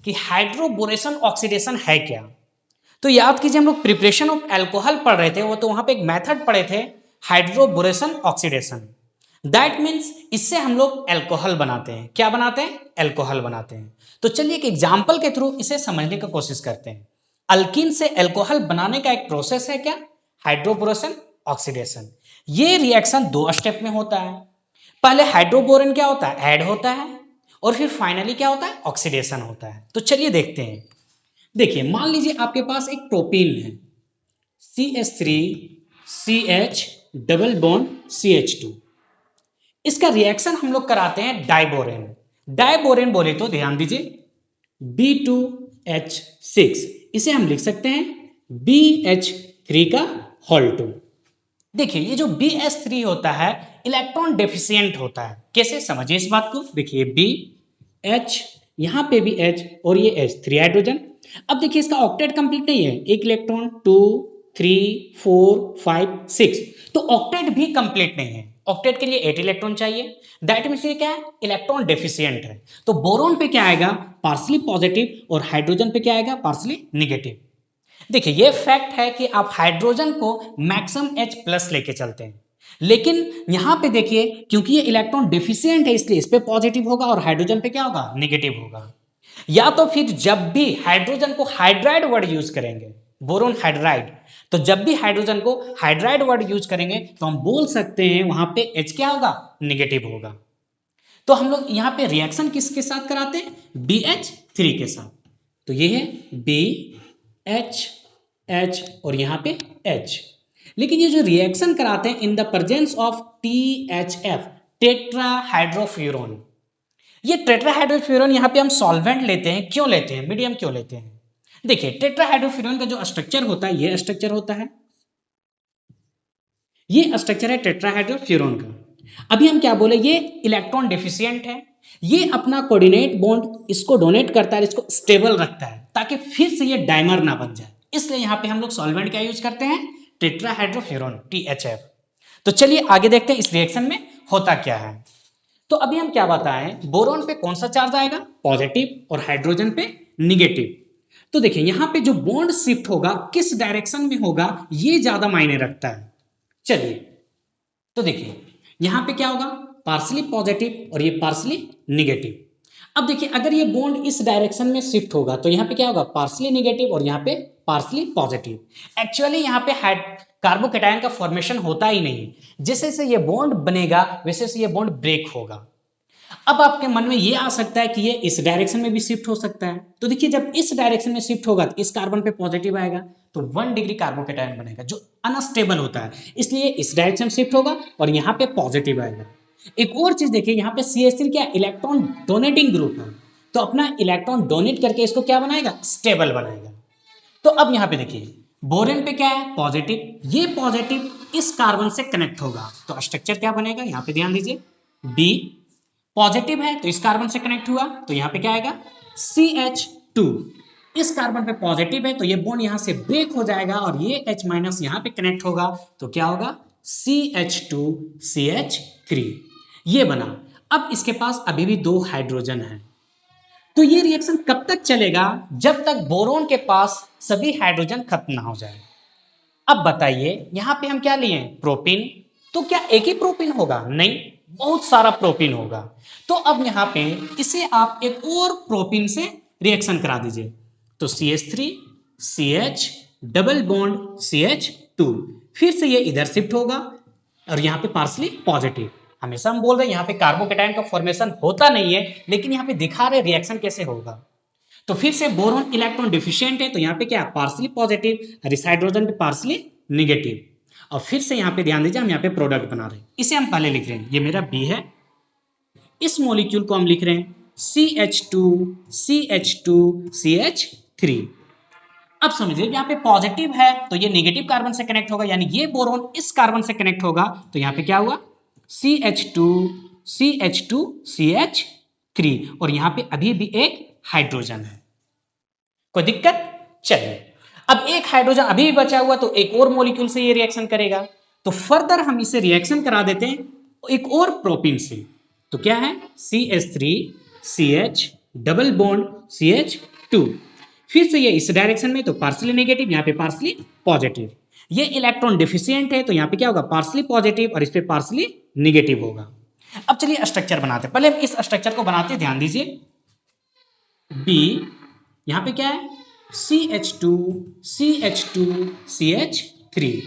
कि hydroboration oxidation है क्या। तो याद कीजिए हम लोग प्रिपरेशन ऑफ एल्कोहल पढ़ रहे थे, वो तो वहां पे एक मेथड पढ़े थे हाइड्रोबोरेशन ऑक्सीडेशन। दैट मीन्स इससे हम लोग एल्कोहल बनाते हैं। क्या बनाते हैं? एल्कोहल बनाते हैं। तो चलिए एक एग्जाम्पल के थ्रू इसे समझने की कोशिश करते हैं। अल्कीन से एल्कोहल बनाने का एक प्रोसेस है क्या? Hydroboration oxidation. ये रिएक्शन 2 स्टेप में होता है। पहले हाइड्रोबोरन क्या होता है? ऐड होता है, और फिर फाइनली क्या होता है? ऑक्सीडेशन होता है। तो चलिए देखते हैं। देखिए मान लीजिए आपके पास एक प्रोपीन है CH3CH डबल बॉन्ड CH2। इसका रिएक्शन हम लोग कराते हैं डाइबोरेन। डाइबोरेन बोले तो ध्यान दीजिए B2H6, इसे हम लिख सकते हैं BH3 का होल 2। देखिए ये जो BH3 होता है इलेक्ट्रॉन डेफिशिएंट होता है। कैसे? समझिए इस बात को। देखिए BH, यहां पे भी H और ये H 3 हाइड्रोजन। अब देखिए इसका ऑक्टेट कंप्लीट नहीं है, एक इलेक्ट्रॉन 2 3 4 5 6, तो ऑक्टेट भी कंप्लीट नहीं है। ऑक्टेट के लिए 8 इलेक्ट्रॉन चाहिए। दैट मींस ये क्या है? इलेक्ट्रॉन डेफिशिएंट है। तो बोरॉन पे क्या आएगा? पार्सली पॉजिटिव, और हाइड्रोजन पे क्या आएगा? Partially negative. देखिए ये फैक्ट है कि आप हाइड्रोजन को मैक्सिमम H प्लस लेके चलते हैं, लेकिन यहां पे देखिए क्योंकि ये इलेक्ट्रॉन डिफिशिएंट है इसलिए इस पे पॉजिटिव होगा और हाइड्रोजन पे क्या होगा? नेगेटिव होगा। या तो फिर जब भी हाइड्रोजन को हाइड्राइड वर्ड यूज करेंगे, बोरोन हाइड्राइड, तो जब भी हाइड्रोजन को हाइड्राइड वर्ड यूज करेंगे तो हम बोल सकते हैं वहां पे H क्या होगा? निगेटिव होगा। तो हम लोग यहां पे रिएक्शन किसके साथ कराते हैं? BH3 के साथ। तो ये है BH H और यहां पे H। लेकिन ये जो रिएक्शन कराते हैं in the presence of THF, tetrahydrofuran, ये टेट्राहाइड्रोफ्यूरॉन यहां पे हम सॉल्वेंट लेते हैं। क्यों लेते हैं? मीडियम क्यों लेते हैं? देखिए टेट्राहाइड्रोफ्यूरॉन का जो स्ट्रक्चर होता है ये स्ट्रक्चर होता है, ये स्ट्रक्चर है टेट्राहाइड्रोफ्यूरॉन का। अभी हम क्या बोले? ये इलेक्ट्रॉन डेफिशिएंट है। ये अपना कोऑर्डिनेट बॉन्ड इसको डोनेट करता है, इसको स्टेबल रखता है ताकि फिर से ये डाइमर ना बन जाए। इसलिए यहां पे हम लोग सॉल्वेंट क्या यूज करते हैं? Tetrahydrofuran THF। तो चलिए आगे देखते हैं इस रिएक्शन में होता क्या है। तो अभी हम क्या बताएं, बोरॉन पे कौन सा चार्ज आएगा? पॉजिटिव, और हाइड्रोजन पे निगेटिव। तो देखिए यहां पे जो बॉन्ड शिफ्ट होगा किस डायरेक्शन में होगा ये ज्यादा मायने रखता है। चलिए तो देखिए यहां पे क्या होगा? पार्सली पॉजिटिव और ये पार्सली निगेटिव। अब देखिए अगर ये बॉन्ड इस डायरेक्शन में शिफ्ट होगा तो यहां पे क्या होगा? पार्सली निगेटिव और यहां पे पार्सली पॉजिटिव। एक्चुअली यहां पे कार्बोकेटायन का फॉर्मेशन होता ही नहीं। जैसे जैसे ये बॉन्ड बनेगा वैसे वैसे ये बॉन्ड ब्रेक होगा। अब आपके मन में ये आ सकता है कि ये इस डायरेक्शन में भी शिफ्ट हो सकता है। तो देखिए जब इस डायरेक्शन में शिफ्ट होगा तो इस कार्बन पे पॉजिटिव आएगा, तो 1 डिग्री कार्बोकेटायन बनेगा जो अनस्टेबल होता है, इसलिए इस डायरेक्शन में शिफ्ट होगा और यहाँ पे पॉजिटिव आएगा। एक और चीज देखिए यहाँ पे CH3 क्या? इलेक्ट्रॉन डोनेटिंग ग्रुप है, तो अपना इलेक्ट्रॉन डोनेट करके इसको क्या बनाएगा? स्टेबल बनाएगा। तो अब यहाँ पे देखिए बोरेन पे क्या है? पॉजिटिव। ये पॉजिटिव इस कार्बन से कनेक्ट होगा तो स्ट्रक्चर क्या बनेगा? यहाँ पे ध्यान दीजिए, B पॉजिटिव है तो इस कार्बन से कनेक्ट हुआ तो यहां पे क्या आएगा? CH2। इस कार्बन पे पॉजिटिव है तो ये बॉन्ड यहां से ब्रेक हो जाएगा और ये H माइनस यहां पे कनेक्ट होगा तो क्या होगा? CH2CH3। ये बना। अब इसके पास अभी भी 2 हाइड्रोजन है। तो ये रिएक्शन कब तक चलेगा? जब तक बोरोन के पास सभी हाइड्रोजन खत्म ना हो जाए। अब बताइए यहां पे हम क्या लिए? प्रोपीन। तो क्या एक ही प्रोपीन होगा? नहीं, बहुत सारा प्रोपीन होगा। तो अब यहां पे इसे आप एक और प्रोपीन से रिएक्शन करा दीजिए। तो CH3 CH double bond CH2, फिर से ये इधर शिफ्ट होगा और यहां पे पार्सली पॉजिटिव। हमेशा हम बोल रहे हैं यहां पे कार्बोकेटायन का फॉर्मेशन होता नहीं है, लेकिन यहां पे दिखा रहे रिएक्शन कैसे होगा। तो फिर से बोरॉन इलेक्ट्रॉन डिफिशिएंट है तो यहाँ पे क्या? पार्सली पॉजिटिव, और इस हाइड्रोजन पे पार्सली निगेटिव। और फिर से यहाँ पे ध्यान दीजिए हम यहाँ पे प्रोडक्ट बना रहे हैं, इसे हम पहले लिख रहे हैं, ये मेरा B है। इस मॉलिक्यूल को हम लिख रहे हैं CH2CH2CH3। अब समझिए यहाँ पे पॉजिटिव है तो ये नेगेटिव कार्बन से कनेक्ट होगा, यानी ये बोरॉन इस कार्बन से कनेक्ट होगा तो यहाँ पे क्या हुआ? CH2CH2CH3, और यहाँ पे अभी भी एक हाइड्रोजन है। कोई दिक्कत? चलिए अब एक हाइड्रोजन अभी भी बचा हुआ तो एक और मॉलिक्यूल से ये रिएक्शन करेगा। तो फर्दर हम इसे रिएक्शन करा देते हैं एक और प्रोपीन से। तो क्या है? CH3CH double bond CH 2। फिर से ये इस डायरेक्शन में तो पार्सली नेगेटिव, यहाँ पे पार्सली पॉजिटिव। ये इलेक्ट्रॉन डिफिशियंट है तो यहाँ पे क्या होगा, पार्सली पॉजिटिव और इस पे पार्सली निगेटिव होगा। अब चलिए स्ट्रक्चर बनाते हैं। पहले हम इस स्ट्रक्चर को बनाते हैं, ध्यान दीजिए। बी, यहाँ पे क्या है, CH2 CH2 CH3।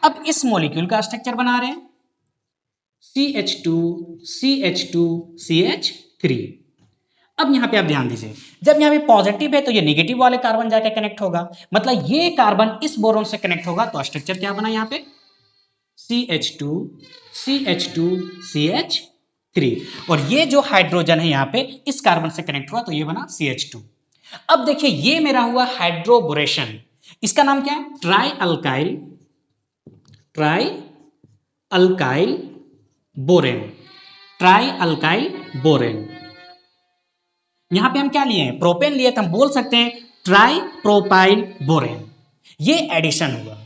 अब इस मॉलिक्यूल का स्ट्रक्चर बना रहे हैं, CH2 CH2 CH3। अब यहाँ पे आप ध्यान दीजिए, जब यहाँ पे पॉजिटिव है तो ये नेगेटिव वाले कार्बन जाके कनेक्ट होगा, मतलब ये कार्बन इस बोरॉन से कनेक्ट होगा, तो स्ट्रक्चर क्या बना यहाँ पे, CH2 CH2 CH3। और ये जो हाइड्रोजन है यहाँ पे इस कार्बन से कनेक्ट हुआ तो ये बना CH2। अब देखिए ये मेरा हुआ हाइड्रोबोरेशन, इसका नाम क्या है, try alkyl borane, try alkyl borane. यहां पे हम क्या लिए हैं, प्रोपेन लिए, तो हम बोल सकते हैं ट्राई प्रोपाइल बोरेन। ये एडिशन हुआ।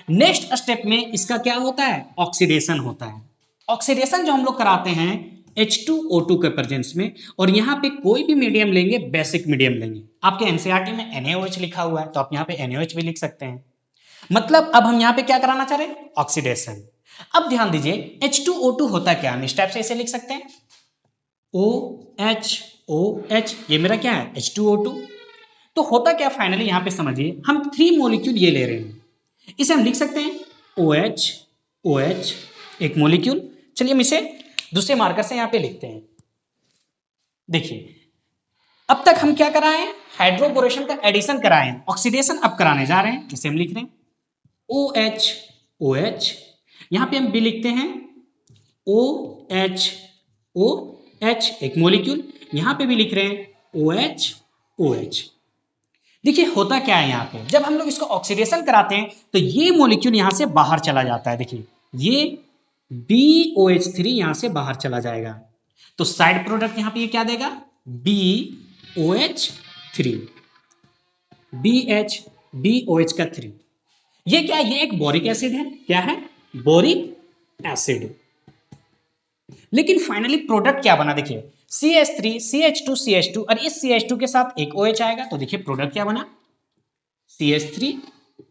नेक्स्ट स्टेप में इसका क्या होता है, ऑक्सीडेशन होता है। ऑक्सीडेशन जो हम लोग कराते हैं H2O2 के प्रेजेंस में, और यहाँ पे कोई भी मीडियम लेंगे, बेसिक मीडियम लेंगे। आपके एनसीईआरटी में NaOH लिखा हुआ है तो आप यहाँ पे NaOH भी लिख सकते हैं। मतलब अब हम यहाँ पे क्या कराना चाह रहे हैं, ऑक्सीडेशन। अब ध्यान दीजिए H2O2 होता क्या, हम इस टाइप से इसे लिख सकते हैं OH, ये मेरा क्या है H2O2। तो होता क्या फाइनली, यहाँ पे समझिए, हम 3 मॉलिक्यूल ये ले रहे हैं, इसे हम लिख सकते हैं OH एक मॉलिक्यूल। चलिए हम इसे दूसरे मार्कर से यहाँ पे लिखते हैं। देखिए अब तक हम क्या कराए हैं, हाइड्रोबोरेशन का एडिशन कराए हैं, ऑक्सीडेशन अब कराने जा रहे हैं। इसे हम लिख रहे हैं OH, यहाँ पे हम भी लिखते हैं OH एक मॉलिक्यूल, यहाँ पे भी लिख रहे हैं OH। देखिए होता क्या है, यहाँ पे जब हम लोग इसको ऑक्सीडेशन कराते हैं तो ये मॉलिक्यूल यहाँ से बाहर चला जाता है। देखिए ये BOH3 यहाँ से बाहर चला जाएगा, तो साइड प्रोडक्ट यहाँ पे ये क्या देगा, BOH3, BOH का 3। ये क्या है, ये एक बोरिक एसिड है, क्या है, बोरिक एसिड। लेकिन फाइनली प्रोडक्ट क्या बना, देखिए CH3 CH2 CH2 और इस CH2 के साथ एक OH आएगा, तो देखिए प्रोडक्ट क्या बना, CH3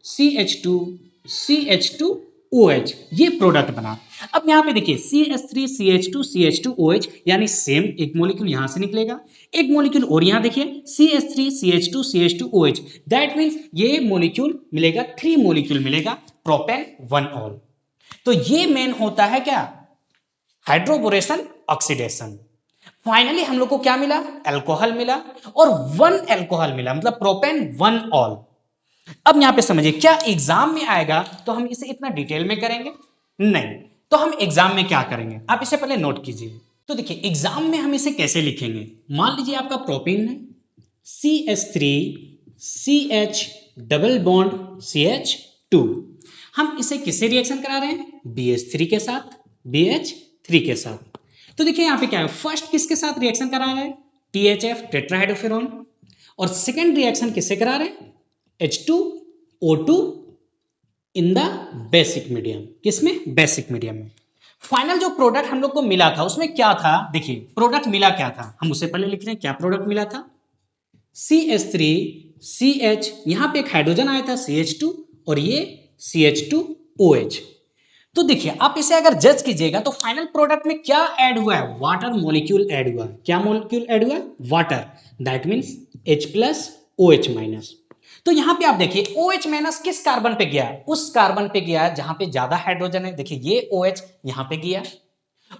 CH2 CH2 OH, ये प्रोडक्ट बना। अब यहाँ पे देखिए CH3 CH2 CH2 OH, यानी सेम एक मॉलिक्यूल यहाँ से निकलेगा, एक मॉलिक्यूल और यहाँ देखिए CH3 CH2 CH2 OH, that means ये मॉलिक्यूल मिलेगा, 3 मॉलिक्यूल मिलेगा, प्रोपेन 1 ऑल। तो ये मेन होता है क्या, हाइड्रोबोरेशन ऑक्सीडेशन। फाइनली हम लोग को क्या मिला, अल्कोहल मिला, और 1 अल्कोहल मिला, मतलब प्रोपेन 1 ऑल। अब यहां पे समझिए, क्या एग्जाम में आएगा तो हम इसे इतना डिटेल में करेंगे नहीं, तो हम एग्जाम में क्या करेंगे, आप इसे पहले नोट कीजिए। तो देखिए एग्जाम में हम इसे कैसे लिखेंगे, मान लीजिए आपका प्रोपेन है CH3 CH double bond CH2, हम इसे किससे रिएक्शन करा रहे हैं, BH3 के साथ, BH3 के साथ। तो देखिए यहाँ पे क्या है, फर्स्ट किसके साथ रिएक्शन करा रहे हैं, THF टेट्राहाइड्रोफेरॉन, और सेकेंड रिएक्शन किससे करा रहे हैं, H2O2 in the basic medium, किसमें, बेसिक मीडियम में। फाइनल जो प्रोडक्ट हम लोग को मिला था उसमें क्या था, देखिए प्रोडक्ट मिला क्या था, हम उससे पहले लिख रहे हैं क्या प्रोडक्ट मिला था, CH3 CH, यहां पे एक हाइड्रोजन आया था CH2 और ये CH2OH। तो देखिए आप इसे अगर जज कीजिएगा तो फाइनल प्रोडक्ट में क्या ऐड हुआ है, वाटर मॉलिक्यूल ऐड हुआ है। क्या मॉलिक्यूल ऐड हुआ है, वाटर, दैट मींस H+OH-। तो यहां पे आप देखिए OH- किस कार्बन पे गया, उस कार्बन पे गया जहां पे ज्यादा हाइड्रोजन है। देखिए ये OH यहां पे गया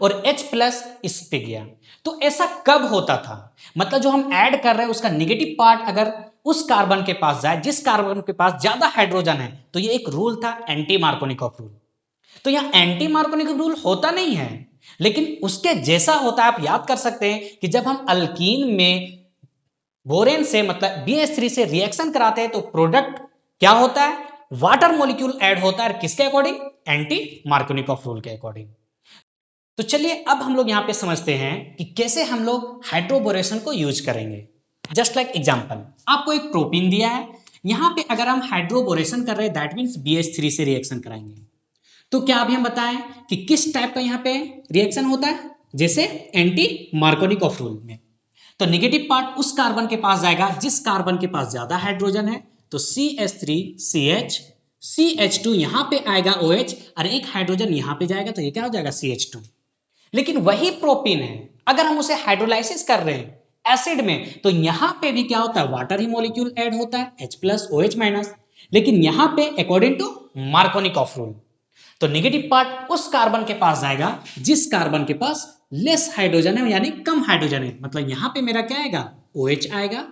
और H+ इस पे गया। तो ऐसा कब होता था, मतलब जो हम ऐड कर रहे हैं उसका नेगेटिव पार्ट अगर उस कार्बन के पास जाए जिस कार्बन के पास ज्यादा हाइड्रोजन है, तो ये एक रूल था एंटी मार्कोनिकॉफ रूल। तो यहां एंटी मार्कोनिकॉफ रूल होता नहीं है, लेकिन उसके जैसा होता है। आप याद कर सकते हैं कि जब हम अल्कीन में बोरेन से मतलब BH3 से रिएक्शन कराते हैं तो प्रोडक्ट क्या होता है, वाटर मॉलिक्यूल ऐड होता है, किसके अकॉर्डिंग, एंटी मार्कोनिकॉफ रूल के अकॉर्डिंग। तो चलिए अब हम लोग यहां पे समझते हैं कि कैसे हम लोग हाइड्रोबोरेशन को यूज करेंगे। जस्ट लाइक एग्जांपल, आपको एक प्रोटीन दिया है, यहां पे अगर हम हाइड्रोबोरेशन कर रहे हैं दैट मींस BH3 से रिएक्शन कराएंगे, तो क्या अभी हम बताएं कि किस टाइप का यहां पे रिएक्शन होता है, जैसे एंटी मार्कोनिकॉफ रूल में। तो नेगेटिव पार्ट उस कार्बन के पास जाएगा जिस कार्बन के पास ज्यादा हाइड्रोजन है, तो CH3CH, CH2 यहां पे आएगा OH और एक हाइड्रोजन यहां पे जाएगा, तो ये क्या हो जाएगा CH2। लेकिन वही प्रोपीन है, अगर हम उसे हाइड्रोलाइसिस कर रहे हैं एसिड में, तो यहां पे भी क्या होता है, वाटर ही मॉलिक्यूल ऐड होता है, H+OH-, लेकिन यहां पे अकॉर्डिंग टू मार्कोनिकॉफ रूल, तो नेगेटिव पार्ट उस कार्बन के पास जाएगा जिस कार्बन के पास लेस हाइड्रोजन है, यानी कम हाइड्रोजन है। मतलब यहां पे मेरा क्या आएगा, OH आएगा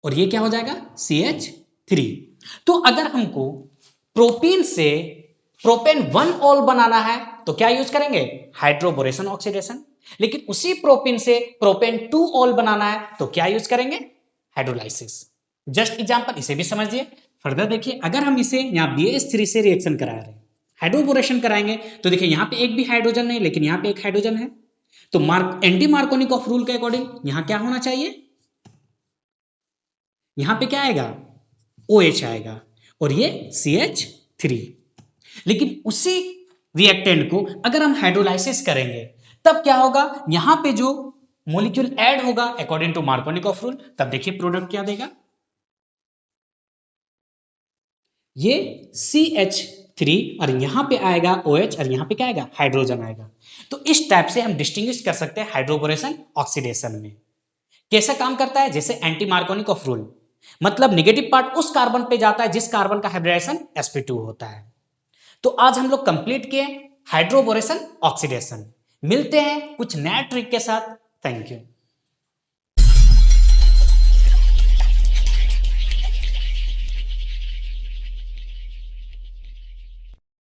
और ये क्या हो जाएगा, CH3। तो अगर हमको प्रोपीन से प्रोपेन 1 ऑल बनाना है तो क्या यूज करेंगे, हाइड्रोबोरेशन ऑक्सीडेशन। लेकिन उसी प्रोपीन से प्रोपेन 2 ऑल बनाना है तो क्या यूज करेंगे, हाइड्रोलाइसिस। जस्ट एग्जांपल, इसे भी समझिए। फर्दर देखिए, अगर हम इसे यहां BH3 से रिएक्शन करा रहे हैं, हाइड्रोबोरेशन कराएंगे, तो देखिए यहां पे एक भी हाइड्रोजन नहीं, लेकिन यहां पे एक हाइड्रोजन है, तो एंटी मार्कोनिकॉफ रूल के अकॉर्डिंग यहां क्या होना चाहिए, यहां पे क्या आएगा, OH आएगा और ये CH3। लेकिन उसी रिएक्टेंट को अगर हम हाइड्रोलाइसिस करेंगे तब क्या होगा, यहां पे जो मॉलिक्यूल ऐड होगा अकॉर्डिंग टू मार्कोनिकॉफ रूल, तब देखिए प्रोडक्ट क्या देगा, ये CH3 और यहां पे आएगा OH और यहां पे क्या आएगा, हाइड्रोजन आएगा। तो इस टाइप से हम डिस्टिंग्विश कर सकते हैं हाइड्रोबोरेशन ऑक्सीडेशन में। कैसा काम करता है, जैसे एंटी मार्कोनिकॉफ रूल, मतलब नेगेटिव पार्ट उस कार्बन पे जाता है जिस कार्बन का हाइब्रिडाइजेशन sp2 होता है। तो आज हम लोग कंप्लीट किए हाइड्रोबोरेशन ऑक्सीडेशन। मिलते हैं कुछ नया ट्रिक के साथ। Thank you.